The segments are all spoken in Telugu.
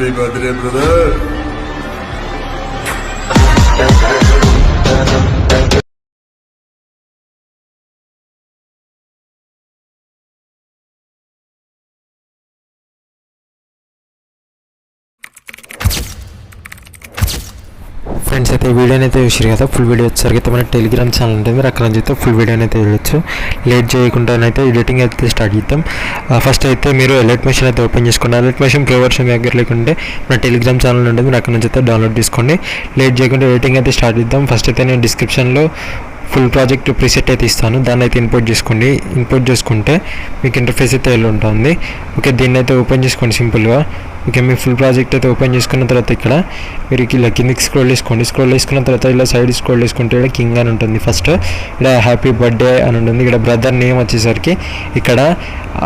Happy birthday brother. ఫ్రెండ్స్ అయితే వీడియోని అయితే చూసారు కదా. ఫుల్ వీడియో వచ్చేసరికి అయితే మన టెలిగ్రామ్ ఛానల్ ఉంటుంది, మీరు అక్కడ నుంచి అయితే ఫుల్ వీడియోని అయితే చూడొచ్చు. లేట్ చేయకుండానైతే ఎడిటింగ్ అయితే స్టార్ట్ చేద్దాం. ఫస్ట్ అయితే మీరు ఎలర్ట్ మెషిన్ అయితే ఓపెన్ చేసుకోండి. ఎలర్ట్ మెషిన్ ప్రో వర్షన్ దగ్గర లేకుంటే మన టెలిగ్రామ్ ఛానల్ ఉంటుంది, మీరు అక్కడ నుంచి అయితే డౌన్లోడ్ చేసుకోండి. లేట్ చేయకుండా ఎడిటింగ్ అయితే స్టార్ట్ చేద్దాం. ఫస్ట్ అయితే నేను డిస్క్రిప్షన్లో ఫుల్ ప్రాజెక్ట్ ప్రీసెట్ అయితే ఇస్తాను, దాన్ని అయితే ఇంపోర్ట్ చేసుకోండి. ఇంపోర్ట్ చేసుకుంటే మీకు ఇంటర్ఫేస్ అయితే వెళ్ళి ఉంటుంది. ఓకే, దీన్ని అయితే ఓపెన్ చేసుకోండి సింపుల్గా. ఓకే, మీ ఫుల్ ప్రాజెక్ట్ అయితే ఓపెన్ చేసుకున్న తర్వాత ఇక్కడ మీరు ఇలా కిందికి స్క్రోల్ చేసుకోండి. స్క్రోల్ చేసుకున్న తర్వాత ఇలా సైడ్ స్క్రోల్ చేసుకుంటే ఇక్కడ కింగ్ అని ఉంటుంది. ఫస్ట్ ఇక్కడ హ్యాపీ బర్త్డే అని ఉంటుంది. ఇక్కడ బ్రదర్ నేమ్ వచ్చేసరికి ఇక్కడ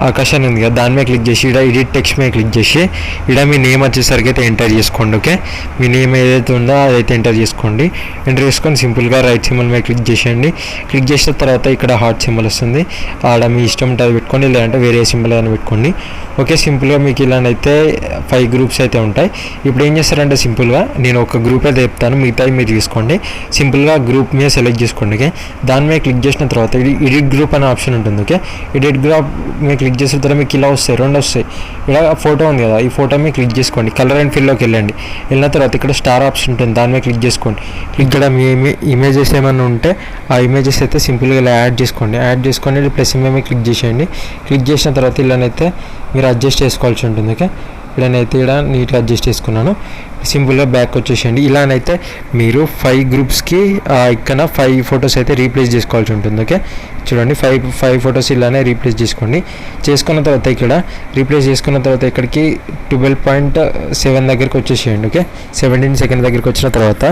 ఆకాశ్ అని ఉంది కదా, దాని మీద క్లిక్ చేసి ఇక్కడ ఎడిట్ టెక్స్ట్ మీద క్లిక్ చేసి ఇక్కడ మీ నేమ్ వచ్చేసరికి అయితే ఎంటర్ చేసుకోండి. ఓకే, మీ నేమ్ ఏదైతే ఉందో అదైతే ఎంటర్ చేసుకోండి. ఎంటర్ చేసుకొని సింపుల్గా రైట్ సింబల్ మీద క్లిక్ చేసేయండి. క్లిక్ చేసిన తర్వాత ఇక్కడ హార్ట్ సింబల్ వస్తుంది, ఆడ మీ ఇష్టం ఉంటుంది పెట్టుకోండి, లేదంటే వేరే సింబల్ అని పెట్టుకోండి. ఓకే, సింపుల్గా మీకు ఇలానైతే 5 గ్రూప్స్ అయితే ఉంటాయి. ఇప్పుడు ఏం చేస్తారంటే సింపుల్గా నేను ఒక గ్రూప్ అయితే చెప్తాను, మిగతా మీరు తీసుకోండి. సింపుల్గా గ్రూప్ మీద సెలెక్ట్ చేసుకోండి. ఓకే, దాని మీద క్లిక్ చేసిన తర్వాత ఎడిట్ గ్రూప్ అనే ఆప్షన్ ఉంటుంది. ఓకే, ఎడిట్ గ్రూప్ మీద క్లిక్ చేసిన తర్వాత మీకు ఇలా వస్తాయి, 2 వస్తాయి. ఇలా ఫోటో ఉంది కదా, ఈ ఫోటో మీద క్లిక్ చేసుకోండి. కలర్ అండ్ ఫిల్లోకి వెళ్ళండి. వెళ్ళిన తర్వాత ఇక్కడ స్టార్ ఆప్షన్ ఉంటుంది, దాని మీద క్లిక్ చేసుకోండి. ఇక్కడ మీ ఇమేజెస్ ఏమైనా ఉంటే ఆ ఇమేజెస్ అయితే సింపుల్గా ఇలా యాడ్ చేసుకోండి. యాడ్ చేసుకొని ప్లస్ మీద క్లిక్ చేసేయండి. క్లిక్ చేసిన తర్వాత ఇలానైతే మీరు అడ్జస్ట్ చేసుకోవాల్సి ఉంటుంది. ఓకే, ఇలానైతే ఇక్కడ నీట్గా అడ్జస్ట్ చేసుకున్నాను. సింపుల్గా బ్యాక్ వచ్చేసేయండి. ఇలానైతే మీరు 5 గ్రూప్స్కి ఇక్కడ 5 ఫొటోస్ అయితే రీప్లేస్ చేసుకోవాల్సి ఉంటుంది. ఓకే, చూడండి 5 ఫొటోస్ ఇలానే రీప్లేస్ చేసుకోండి. చేసుకున్న తర్వాత ఇక్కడ రీప్లేస్ చేసుకున్న తర్వాత ఇక్కడికి 12.7 దగ్గరికి వచ్చేసేయండి. ఓకే, 17 సెకండ్ దగ్గరికి వచ్చిన తర్వాత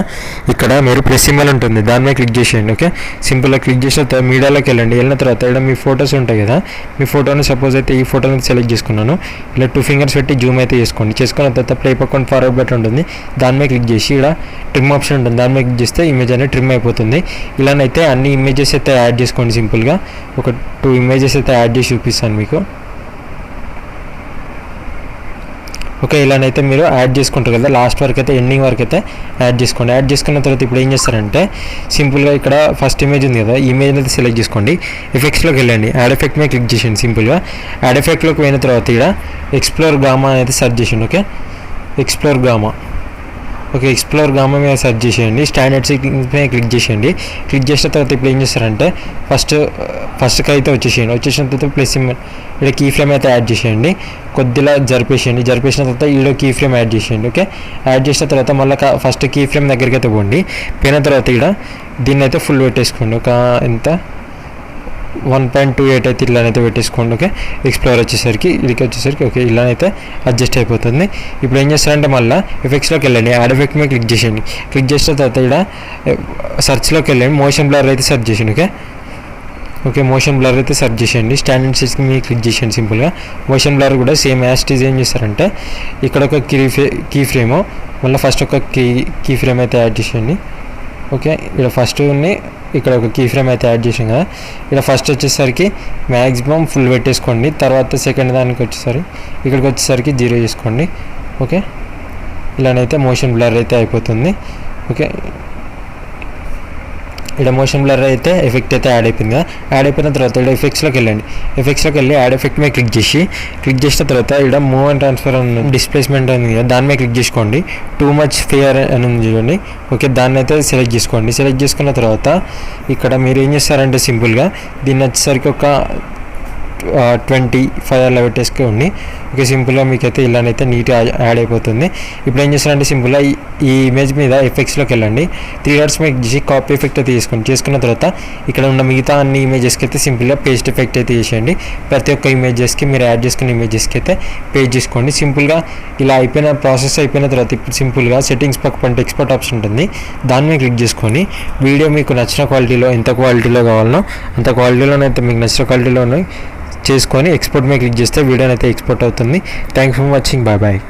ఇక్కడ మీరు ప్లస్ సింబల్ ఉంటుంది, దాని మీద క్లిక్ చేసేయండి. ఓకే, సింపుల్గా క్లిక్ చేసిన తర్వాత మీడియాలోకి వెళ్ళండి. వెళ్ళిన తర్వాత ఇక్కడ మీ ఫొటోస్ ఉంటాయి కదా, మీ ఫోటోని సపోజ్ అయితే ఈ ఫోటోని సెలెక్ట్ చేసుకున్నాను. ఇలా 2 ఫింగర్స్ పెట్టి జూమ్ అయితే చేసుకోండి. చేసుకున్న తర్వాత ప్లే పక్కన ఫార్వర్డ్ బటన్ ఉంటుంది, దాని మీద క్లిక్ చేసి ఇక్కడ ట్రిమ్ ఆప్షన్ ఉంటుంది, దాని మీద క్లిక్ చేస్తే ఇమేజ్ అనేది ట్రిమ్ అయిపోతుంది. ఇలానైతే అన్ని ఇమేజెస్ అయితే యాడ్ చేసుకోండి. సింపుల్గా ఒక 2 ఇమేజెస్ అయితే యాడ్ చేసి చూపిస్తాను మీకు. ఓకే, ఇలానైతే మీరు యాడ్ చేసుకుంటారు కదా, లాస్ట్ వరకు అయితే ఎండింగ్ వరకు అయితే యాడ్ చేసుకోండి. యాడ్ చేసుకున్న తర్వాత ఇప్పుడు ఏం చేస్తారంటే సింపుల్గా ఇక్కడ ఫస్ట్ ఇమేజ్ ఉంది కదా, ఈ ఇమేజ్ అయితే సెలెక్ట్ చేసుకోండి. ఎఫెక్ట్స్లోకి వెళ్ళండి, యాడ్ ఎఫెక్ట్ మీద క్లిక్ చేయండి. సింపుల్గా యాడ్ ఎఫెక్ట్లోకి పోయిన తర్వాత ఇక్కడ ఎక్స్ప్లోర్ గామా అనేది సెర్చ్ చేయండి. Okay, explore gamma. Okay, explore gamma మీద సెర్చ్ చేసేయండి. స్టాండర్డ్ సెట్టింగ్స్ మీద క్లిక్ చేసేయండి. క్లిక్ చేసిన తర్వాత ఇప్పుడు ఏం చేస్తారంటే ఫస్ట్కి అయితే వచ్చేసేయండి. వచ్చేసిన తర్వాత ప్లస్ సింబల్ ఇక్కడ కీ ఫ్రేమ్ అయితే యాడ్ చేసేయండి. కొద్దిగా జరిపేసేయండి. జరిపేసిన తర్వాత ఈడో కీ ఫ్రేమ్ యాడ్ చేసేయండి. ఓకే, యాడ్ చేసిన తర్వాత మళ్ళీ ఫస్ట్ కీ ఫ్రేమ్ దగ్గరికి అయితే పోండి. పోయిన తర్వాత ఇక్కడ దీన్ని అయితే ఫుల్ పెట్టేసుకోండి. ఒక ఎంత 1.28 అయితే ఇలానైతే పెట్టేసుకోండి. ఓకే, ఎక్స్ప్లోర్ వచ్చేసరికి ఇదికి వచ్చేసరికి ఓకే ఇలానైతే అడ్జస్ట్ అయిపోతుంది. ఇప్పుడు ఏం చేస్తారంటే మళ్ళీ ఎఫెక్ట్స్లోకి వెళ్ళండి, యాడ్ ఎఫెక్ట్ మీద క్లిక్ చేసేయండి. క్లిక్ చేసిన తర్వాత ఇక్కడ సర్చ్లోకి వెళ్ళండి, మోషన్ బ్లర్ అయితే సెర్చ్ చేయండి. ఓకే, మోషన్ బ్లర్ అయితే సెర్చ్ చేసేయండి. స్టాండర్డ్ సెట్స్ మీద క్లిక్ చేసేయండి. సింపుల్గా మోషన్ బ్లర్ కూడా సేమ్ యాస్టీజ్ ఏం చేస్తారంటే ఇక్కడ ఒక కీ ఫ్రేమ్, మళ్ళీ ఫస్ట్ ఒక కీ ఫ్రేమ్ అయితే యాడ్ చేసేయండి. ఓకే, ఇక్కడ ఫస్ట్ ఇక్కడ ఒక కీ ఫ్రేమ్ అయితే యాడ్ చేసాం కదా, ఇక్కడ ఫస్ట్ వచ్చేసరికి మ్యాక్సిమం ఫుల్ పెట్టేసుకోండి. తర్వాత సెకండ్ దానికి ఇక్కడికి వచ్చేసరికి 0 చేసుకోండి. ఓకే, ఇలానైతే మోషన్ బ్లర్ అయితే అయిపోతుంది. ఓకే, ఇక్కడ మోషన్ బ్లర్ అయితే ఎఫెక్ట్ అయితే యాడ్ అయిపోయింది కదా. యాడ్ అయిపోయిన తర్వాత ఇక్కడ ఎఫెక్ట్స్లోకి వెళ్ళండి. ఎఫెక్ట్స్లోకి వెళ్ళి యాడ్ ఎఫెక్ట్ మీద క్లిక్ చేసిన తర్వాత ఇక్కడ మూవ్ అండ్ ట్రాన్స్ఫర్ అని డిస్ప్లేస్మెంట్ ఉంది కదా, దాని మీద క్లిక్ చేసుకోండి. టూ మచ్ ఫియర్ అని ఉంది చూడండి. ఓకే, దాన్ని అయితే సెలెక్ట్ చేసుకోండి. సెలెక్ట్ చేసుకున్న తర్వాత ఇక్కడ మీరు ఏం చేస్తారంటే సింపుల్గా దీన్ని వచ్చేసరికి ఒక 25 అలా పెట్టేసుకోండి. ఓకే, సింపుల్గా మీకైతే ఇలానైతే నీట్గా యాడ్ అయిపోతుంది. ఇప్పుడు ఏం చేస్తారంటే సింపుల్గా ఈ ఇమేజ్ మీద ఎఫెక్ట్స్లోకి వెళ్ళండి. 3 డాట్స్ మీద చేసి కాపీ ఎఫెక్ట్ అయితే తీసుకోండి. చేసుకున్న తర్వాత ఇక్కడ ఉన్న మిగతా అన్ని ఇమేజెస్కి అయితే సింపుల్గా పేస్ట్ ఎఫెక్ట్ అయితే చేసేయండి. ప్రతి ఒక్క ఇమేజెస్కి మీరు యాడ్ చేసుకున్న ఇమేజెస్కి అయితే పేస్ట్ చేసుకోండి. సింపుల్గా ఇలా ప్రాసెస్ అయిపోయిన తర్వాత ఇప్పుడు సింపుల్గా సెట్టింగ్స్ పక్కన ఎక్స్పోర్ట్ ఆప్షన్ ఉంటుంది, దాని మీద క్లిక్ చేసుకొని వీడియో మీకు నచ్చిన క్వాలిటీలో ఎంత క్వాలిటీలో కావాలనో అంత క్వాలిటీలోనైతే మీకు నచ్చిన క్వాలిటీలోనే చేసుకొని ఎక్స్పోర్ట్ మీద క్లిక్ చేస్తే వీడియో అయితే ఎక్స్పోర్ట్ అవుతుంది. Thanks for watching, bye bye.